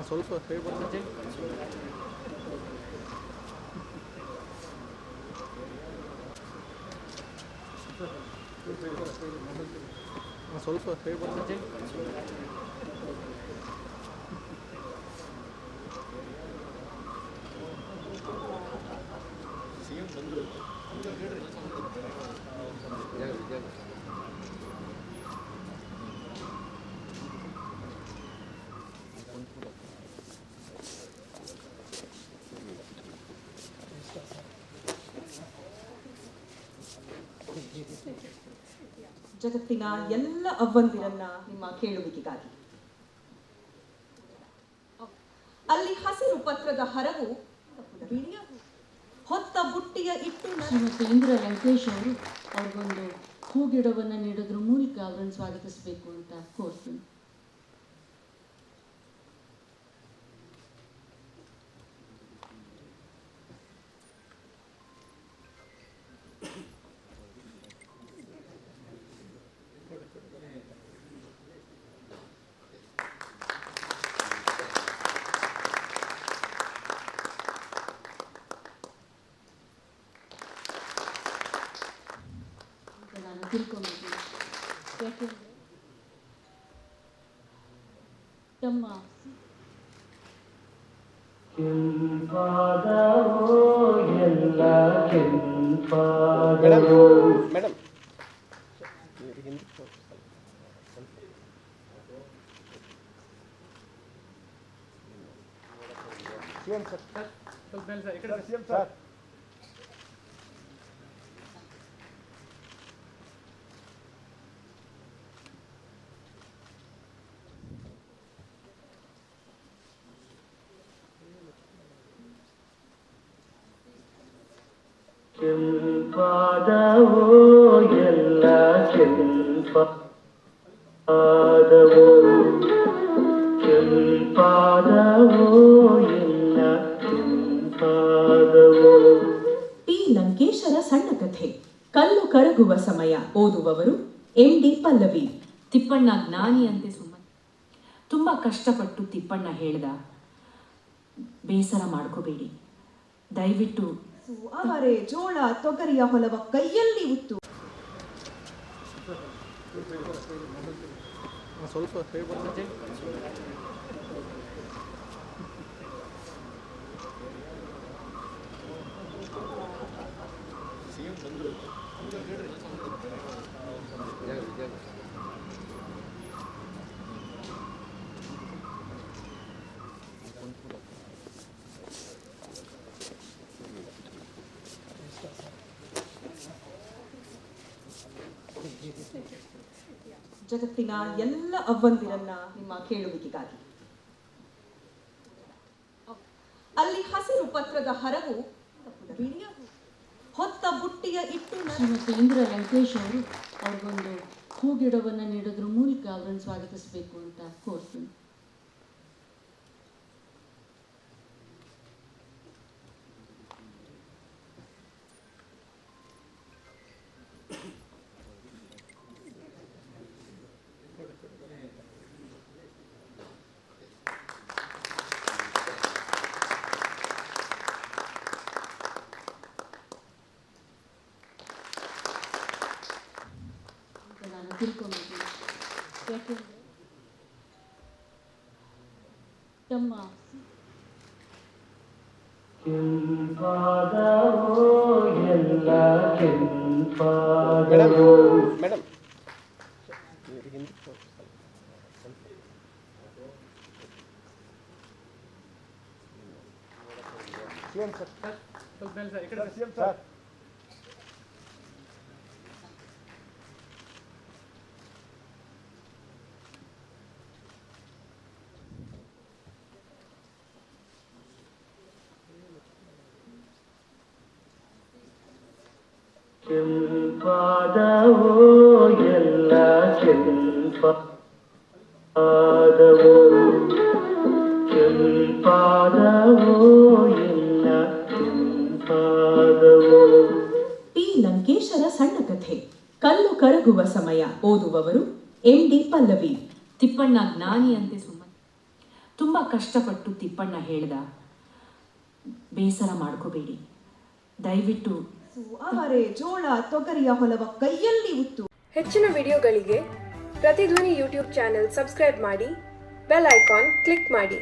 ಸ್ವಲ್ಪ ಕೈ ಬರ್ತದೆ. ಸ್ವಲ್ಪ ಕೈ ಬರ್ತದೆ. ಜಗತ್ತಿನ ಎಲ್ಲ ಅವ್ವಂದಿರನ್ನ ನಿಮ್ಮ ಕೇಳುವಿಕೆಗಾಗಿ. ಅಲ್ಲಿ ಹಸಿರು ಪತ್ರದ ಹರವು ಬಿಳಿಯ ಹೊತ್ತ ಬುಟ್ಟಿಯ ಇಟ್ಟು ಶ್ರೀಮತಿ ಇಂದಿರಾ ಲಂಕೇಶ್ ಅವರು ಅವ್ರಿಗೊಂದು ಹೂಗಿಡವನ್ನು ನೀಡೋದ್ರ ಮೂಲಕ ಅವರನ್ನು ಸ್ವಾಗತಿಸಬೇಕು ಅಂತ ಕೋರ್ತೀನಿ. ನಾನು ತಿಳ್ಕೊಂಡಿದ್ದೀನಿ. ಯಾಕೆಂದರೆ ತಮ್ಮ ಮೇಡಮ್ ಸಿಎಂ ಸರ್ ಸ್ವಲ್ಪ ಮೇಲೆ ಸರ್ ಈ ಕಡೆ ಸಿಎಂ ಸರ್. ಕೆಂಪಾದವೋ ಎಲ್ಲ ಕೆಂಪಾದವೋ ಕೆಂಪಾದವೋ ಎಲ್ಲ ಕೆಂಪಾದವೋ. ಪಿ ಲಂಕೇಶರ ಸಣ್ಣ ಕಥೆ ಕಲ್ಲು ಕರಗುವ ಸಮಯ. ಓದುವವರು MD ಪಲ್ಲವಿ. ತಿಪ್ಪಣ್ಣ ಜ್ಞಾನಿ ಅಂತೆ ಸುಮ್ಮನೆ ತುಂಬ ಕಷ್ಟಪಟ್ಟು ತಿಪ್ಪಣ್ಣ ಹೇಳ್ದ, ಬೇಸರ ಮಾಡ್ಕೋಬೇಡಿ, ದಯವಿಟ್ಟು ಅವರೆ ಜೋಳ ತೊಗರಿಯ ಹೊಲವ ಕೈಯಲ್ಲಿ ಉತ್ತು ಸ್ವಲ್ಪ ಕೈ ಬರ್ತದೆ. ಜಗತ್ತಿನ ಎಲ್ಲ ಅವ್ವಂದಿರನ್ನ ನಿಮ್ಮ ಕೇಳುವಿಕೆಗಾಗಿ. ಅಲ್ಲಿ ಹಸಿರು ಪತ್ರದ ಹರವು ಬಿಳಿಯ ಹೊತ್ತ ಬುಟ್ಟಿಯ ಇಟ್ಟು ಶ್ರೀಮತಿ ಇಂದಿರಾ ಲಂಕೇಶ್ ಅವರು ಅವ್ರಿಗೊಂದು ಹೂಗಿಡವನ್ನು ನೀಡೋದ್ರ ಮೂಲಕ ಅವರನ್ನು ಸ್ವಾಗತಿಸಬೇಕು ಅಂತ ಕೋರ್ತೀನಿ. ನಾನು ತಿಳ್ಕೊಂಡಿದ್ದೀನಿ. ಯಾಕೆಂದರೆ ತಮ್ಮ ಕೆಂಪಾದವೋ ಎಲ್ಲ ಕೆಂಪಾದವೋ. ಮೇಡಮ್ ಸಿಎಂ ಸರ್ ಸ್ವಲ್ಪ ಮೇಲೆ ಸರ್ ಈ ಕಡೆ ಸಿಎಂ ಸರ್. ಕೆಂಪಾದವೋ ಎಲ್ಲ ಕೆಂಪಾದವೋ ಕೆಂಪಾದವೋ ಎಲ್ಲ ಕೆಂಪಾದವೋ. ಪಿ ಲಂಕೇಶರ ಸಣ್ಣ ಕಥೆ ಕಲ್ಲು ಕರಗುವ ಸಮಯ. ಓದುವವರು MD ಪಲ್ಲವಿ. ತಿಪ್ಪಣ್ಣ ಜ್ಞಾನಿ ಅಂತೆ ಸುಮ್ಮನೆ. ತುಂಬ ಕಷ್ಟಪಟ್ಟು ತಿಪ್ಪಣ್ಣ ಹೇಳ್ದ, ಬೇಸರ ಮಾಡ್ಕೋಬೇಡಿ, ದಯವಿಟ್ಟು ಅವರೇ ಜೋಳ ತೊಗರಿಯ ಹೊಲವ ಕೈಯಲ್ಲಿ ಉತ್ತು. ಹೆಚ್ಚಿನ ವಿಡಿಯೋಗಳಿಗೆ ಪ್ರತಿಧ್ವನಿ ಯೂಟ್ಯೂಬ್ ಚಾನೆಲ್ ಸಬ್ಸ್ಕ್ರೈಬ್ ಮಾಡಿ, ಬೆಲ್ ಐಕಾನ್ ಕ್ಲಿಕ್ ಮಾಡಿ.